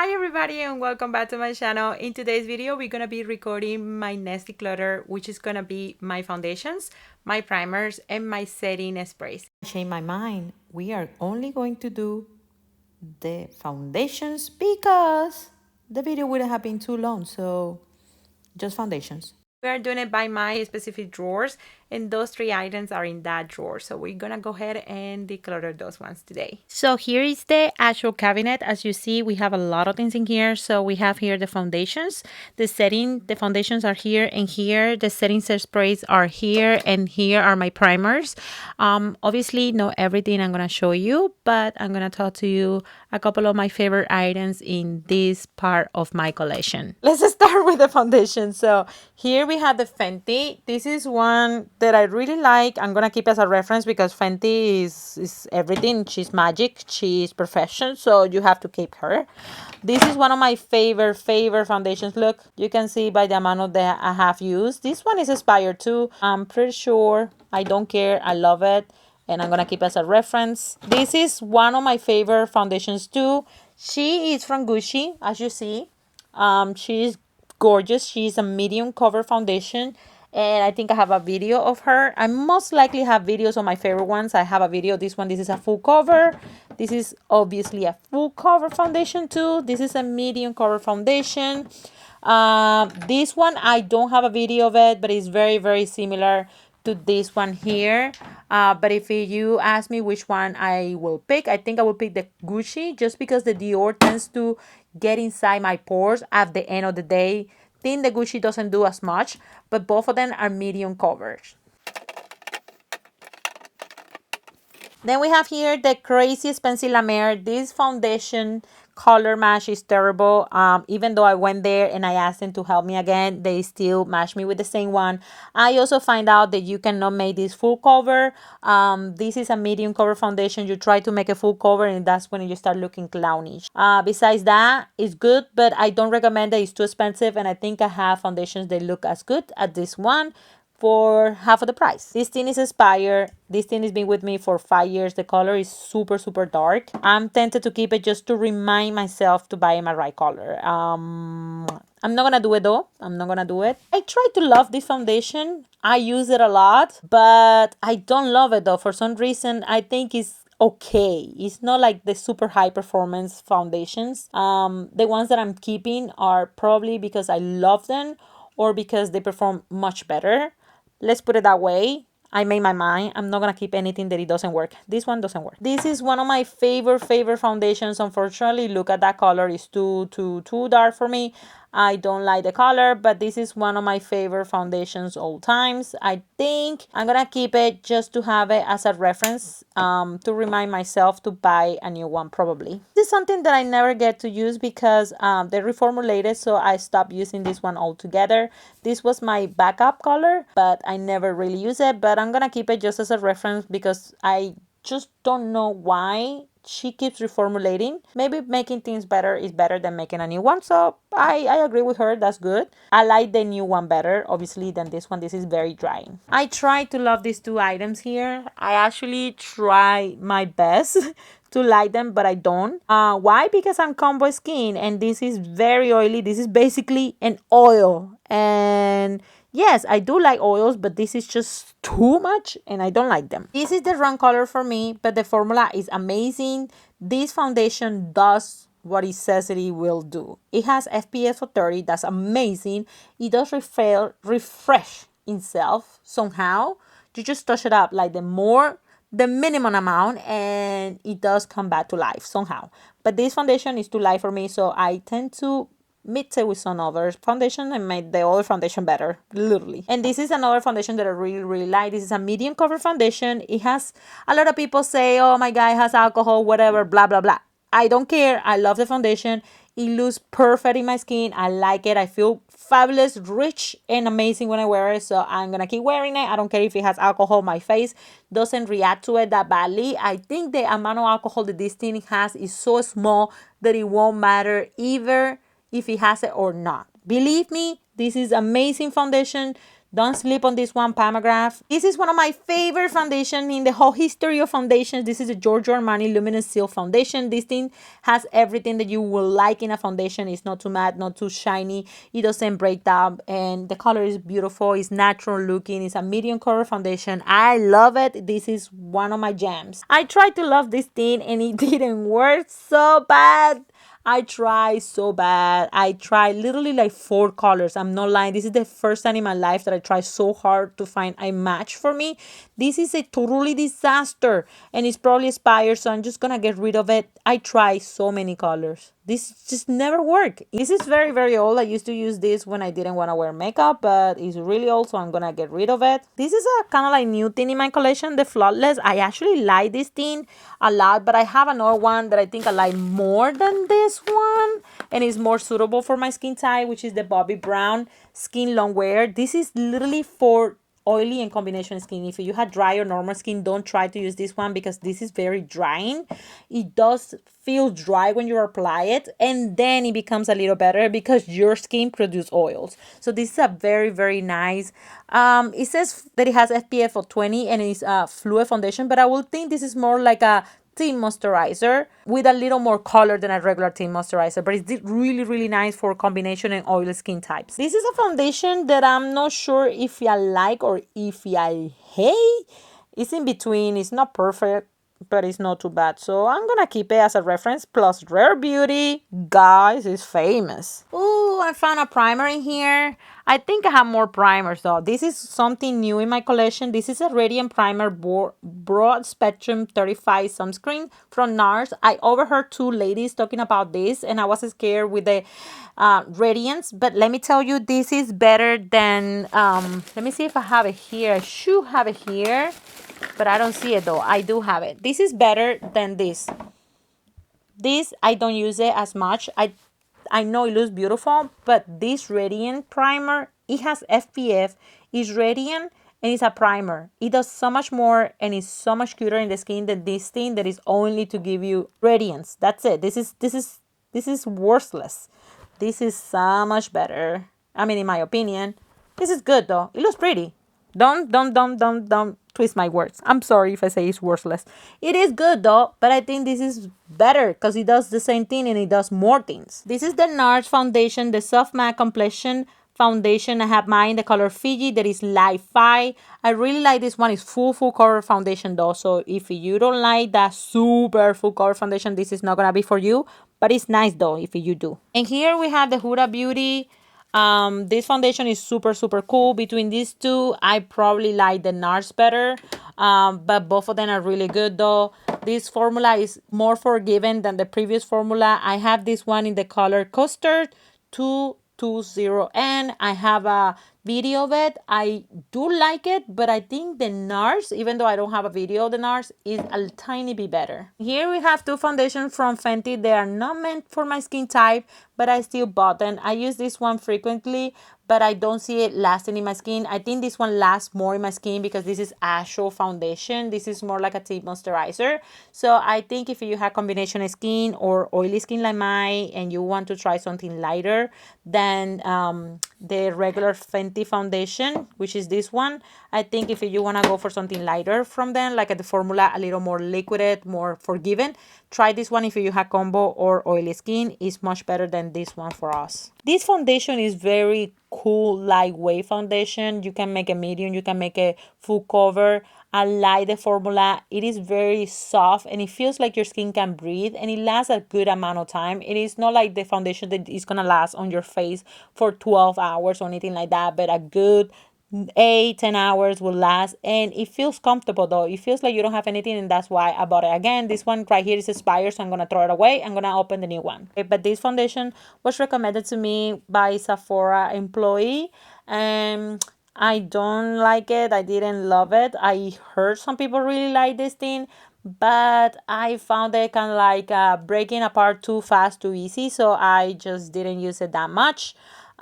Hi everybody and welcome back to my channel. In today's video we're gonna be recording my next declutter, which is gonna be my foundations, my primers, and my setting sprays. Change my mind. We are only going to do the foundations because the video wouldn't have been too long, so just foundations. We are doing it by my specific drawers, and those three items are in that drawer. So we're gonna go ahead and declutter those ones today. So here is the actual cabinet. As you see, we have a lot of things in here. So we have here the foundations, the setting, the foundations are here and here. The setting sprays are here, and here are my primers. Obviously, not everything I'm gonna show you, but I'm gonna talk to you a couple of my favorite items in this part of my collection. Let's start with the foundation. So here we have the Fenty. This is one that I really like. I'm gonna keep as a reference because Fenty is everything. She's magic, she's perfection, so you have to keep her. This is one of my favorite foundations. Look, you can see by the amount of that I have used. This one is expired too. I'm pretty sure. I don't care. I love it, and I'm gonna keep as a reference. This is one of my favorite foundations too. She is from Gucci, as you see. She's gorgeous. She's a medium cover foundation, and I think I have a video of her. I most likely have videos of my favorite ones. I have a video. This is a full cover. This is obviously a full cover foundation too. This is a medium cover foundation. This one I don't have a video of it, but it's very similar to this one here. But if you ask me which one I will pick, I think I will pick the Gucci, just because the Dior tends to get inside my pores at the end of the day. Think the Gucci doesn't do as much, but both of them are medium coverage. Then we have here the crazy expensive La Mer. This foundation color match is terrible. Even though I went there and I asked them to help me again, they still matched me with the same one. I also find out that you cannot make this full cover. This is a medium cover foundation. You try to make a full cover and that's when you start looking clownish. Besides that, it's good, but I don't recommend it. It's too expensive, and I think I have foundations that look as good as this one for half of the price. This thing is expired. This thing has been with me for 5 years. The color is super dark. I'm tempted to keep it just to remind myself to buy my right color. I'm not gonna do it though. I'm not gonna do it. I try to love this foundation. I use it a lot, but I don't love it though. For some reason, I think it's okay. It's not like the super high performance foundations. The ones that I'm keeping are probably because I love them or because they perform much better. Let's put it that way. I made my mind. I'm not gonna keep anything that it doesn't work. This one doesn't work. This is one of my favorite foundations. Unfortunately, look at that color. It's too dark for me. I don't like the color, but this is one of my favorite foundations all times. I think I'm gonna keep it just to have it as a reference, to remind myself to buy a new one probably. This is something that I never get to use because they reformulated, so I stopped using this one altogether. This was my backup color, but I never really use it, but I'm gonna keep it just as a reference because I just don't know why she keeps reformulating. Maybe making things better is better than making a new one. So I agree with her. That's good. I like the new one better, obviously, than this one. This is very drying. I try to love these two items here. I actually try my best to like them, but I don't. Why? Because I'm combo skin and this is very oily. This is basically an oil. And yes, I do like oils, but this is just too much and I don't like them. This is the wrong color for me, but the formula is amazing. This foundation does what it says it will do. It has FPS of 30. That's amazing. It does refresh itself somehow. You just touch it up like the minimum amount and it does come back to life somehow. But this foundation is too light for me, so I tend to mix it with some other foundation and make the other foundation better, literally. And this is another foundation that I really like. This is a medium cover foundation. It has, a lot of people say, oh my god, it has alcohol, whatever, blah blah. I don't care. I love the foundation. It looks perfect in my skin. I like it. I feel fabulous, rich, and amazing when I wear it. So I'm gonna keep wearing it. I don't care if it has alcohol. My face doesn't react to it that badly. I think the amount of alcohol that this thing has is so small that it won't matter either if it has it or not. Believe me, this is amazing foundation Don't sleep on this one, McGrath. This is one of my favorite foundation in the whole history of foundations. This is a Giorgio Armani Luminous Seal Foundation. This thing has everything that you will like in a foundation. It's not too matte, not too shiny. It doesn't break down, and the color is beautiful. It's natural looking. It's a medium color foundation. I love it. This is one of my jams. I tried to love this thing and it didn't work so bad. I try so bad. I try literally like 4 colors. I'm not lying. This is the first time in my life that I try so hard to find a match for me. This is a totally disaster and it's probably expired, so I'm just gonna get rid of it. I try so many colors. This just never work. This is very, very old. I used to use this when I didn't want to wear makeup, but it's really old, so I'm gonna get rid of it. This is a kind of like new thing in my collection, the Flawless. I actually like this thing a lot, but I have another one that I think I like more than this one, and is more suitable for my skin type, which is the Bobbi Brown Skin Long Wear. This is literally for oily and combination skin. If you had dry or normal skin, don't try to use this one because this is very drying. It does feel dry when you apply it, and then it becomes a little better because your skin produces oils. So this is a very, very nice. It says that it has SPF of 20 and it's a fluid foundation, but I will think this is more like a tint moisturizer with a little more color than a regular tint moisturizer, but it's really, really nice for combination and oily skin types. This is a foundation that I'm not sure if I like or if I hate. It's in between. It's not perfect, but it's not too bad, so I'm gonna keep it as a reference. Plus Rare Beauty, guys, is famous. Oh, I found a primer in here. I think I have more primers though. This is something new in my collection. This is a Radiant Primer Broad Spectrum 35 Sunscreen from Nars. I overheard 2 ladies talking about this and I was scared with the radiance, but let me tell you, this is better than let me see if I have it here. I should have it here, but I don't see it though. I do have it. This is better than this. This, I don't use it as much. I know it looks beautiful, but this Radiant Primer, it has SPF, it's Radiant, and it's a primer. It does so much more and it's so much cuter in the skin than this thing that is only to give you radiance. That's it. This is worthless. This is so much better. I mean, in my opinion. This is good though. It looks pretty. Don't twist my words. I'm sorry if I say it's worthless. It is good though, but I think this is better because it does the same thing and it does more things. This is the Nars foundation, the Soft Matte Complexion foundation. I have mine the color Fiji, that is light 5. I really like this one. It's full color foundation though, so if you don't like that super full color foundation, this is not gonna be for you, but it's nice though if you do. And here we have the Huda Beauty. This foundation is super cool. Between these two, I probably like the Nars better, but both of them are really good though. This formula is more forgiving than the previous formula. I have this one in the color Custard 220N. I have a video of it. I do like it, but I think the Nars, even though I don't have a video of the Nars, is a tiny bit better. Here we have 2 foundations from Fenty. They are not meant for my skin type, but I still bought them. I use this one frequently, but I don't see it lasting in my skin. I think this one lasts more in my skin because this is actual foundation. This is more like a tint moisturizer. So I think if you have combination skin or oily skin like mine and you want to try something lighter than the regular Fenty foundation, which is this one, I think if you want to go for something lighter from them, like the formula a little more liquid, more forgiving, try this one if you have combo or oily skin. It's much better than this one for us. This foundation is very cool, lightweight foundation. You can make a medium, you can make a full cover. I like the formula. It is very soft and it feels like your skin can breathe and it lasts a good amount of time. It is not like the foundation that is gonna last on your face for 12 hours or anything like that, but a good 8-10 hours will last, and it feels comfortable though. It feels like you don't have anything, and that's why I bought it. Again, this one right here is expired, so I'm gonna throw it away. I'm gonna open the new one. Okay, but this foundation was recommended to me by Sephora employee, and I don't like it. I didn't love it. I heard some people really like this thing, but I found it kind of like breaking apart too fast, too easy, so I just didn't use it that much.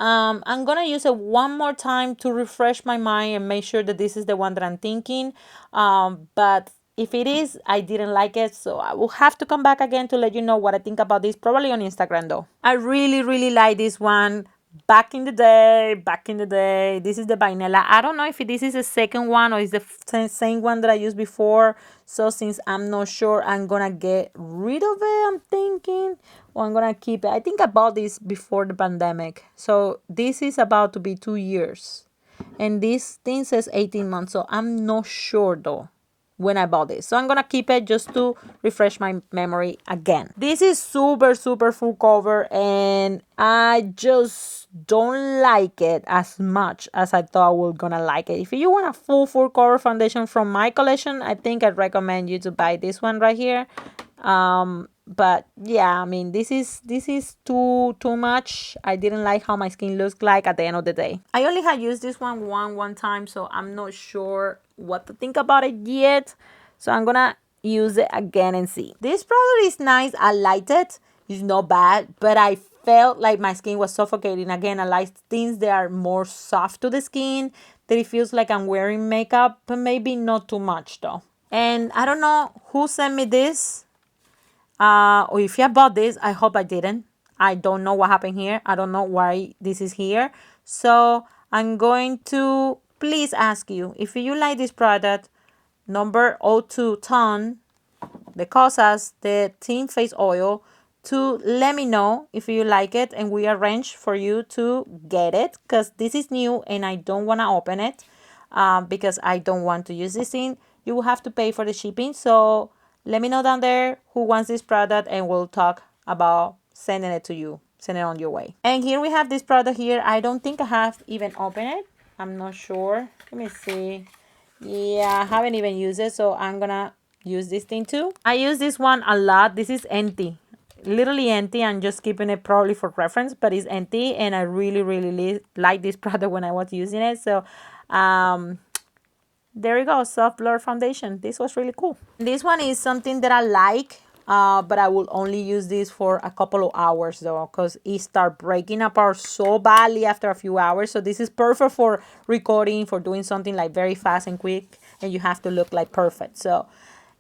I'm gonna use it one more time to refresh my mind and make sure that this is the one that I'm thinking. But if it is, I didn't like it, so I will have to come back again to let you know what I think about this, probably on Instagram though. I really like this one, Back in the day, back in the day. This is the vanilla. I don't know if this is the second one or is the same one that I used before. So since I'm not sure, I'm gonna get rid of it, I'm thinking, or I'm gonna keep it. I think I bought this before the pandemic. So this is about to be 2 years. And this thing says 18 months. So I'm not sure though when I bought this. So I'm gonna keep it just to refresh my memory again. This is super, super full cover and I just don't like it as much as I thought I was gonna like it. If you want a full cover foundation from my collection, I think I'd recommend you to buy this one right here. But yeah, I mean, this is too much. I didn't like how my skin looks like at the end of the day. I only had used this one time, so I'm not sure what to think about it yet. So I'm gonna use it again and see. This product is nice. I liked it. It's not bad, but I felt like my skin was suffocating. Again, I like things that are more soft to the skin, that it feels like I'm wearing makeup, but maybe not too much though. And I don't know who sent me this. Or if I bought this, I hope I didn't. I don't know what happened here. I don't know why this is here. So I'm going to please ask you, if you like this product, number 02 ton, the Cosas, the Team Face Oil, to let me know if you like it and we arrange for you to get it, because this is new and I don't want to open it because I don't want to use this thing. You will have to pay for the shipping. So let me know down there who wants this product and we'll talk about sending it to you, send it on your way. And here we have this product here. I don't think I have even opened it. I'm not sure. Let me see. Yeah, I haven't even used it, so I'm gonna use this thing too. I use this one a lot. This is empty, literally empty. I'm just keeping it probably for reference, but it's empty, and I really like this product when I was using it. So um there you go, soft blur foundation. This was really cool. This one is something that I like, but I will only use this for a couple of hours though, because it start breaking apart so badly after a few hours. So this is perfect for recording, for doing something like very fast and quick, and you have to look like perfect. So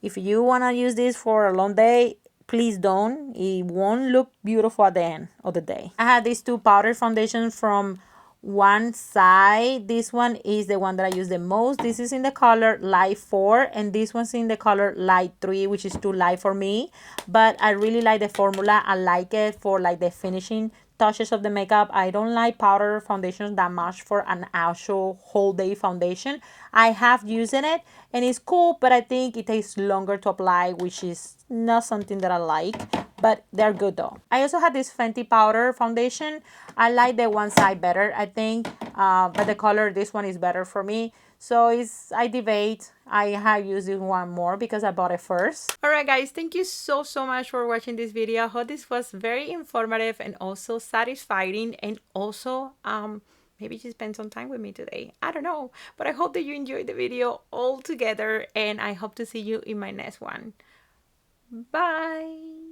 if you want to use this for a long day, please don't. It won't look beautiful at the end of the day. I had these two powder foundations from one side. This one is the one that I use the most. This is in the color light 4 and this one's in the color light 3, which is too light for me, but I really like the formula. I like it for like the finishing touches of the makeup. I don't like powder foundations that much for an actual whole day foundation. I have used it and it's cool, but I think it takes longer to apply, which is not something that I like, but they're good though. I also had this Fenty powder foundation. I like the one side better, I think, but the color, this one is better for me. So I debate. I have used this one more because I bought it first. Alright guys, thank you so much for watching this video. I hope this was very informative and also satisfying, and also maybe you spend some time with me today. I don't know, but I hope that you enjoyed the video all together, and I hope to see you in my next one. Bye.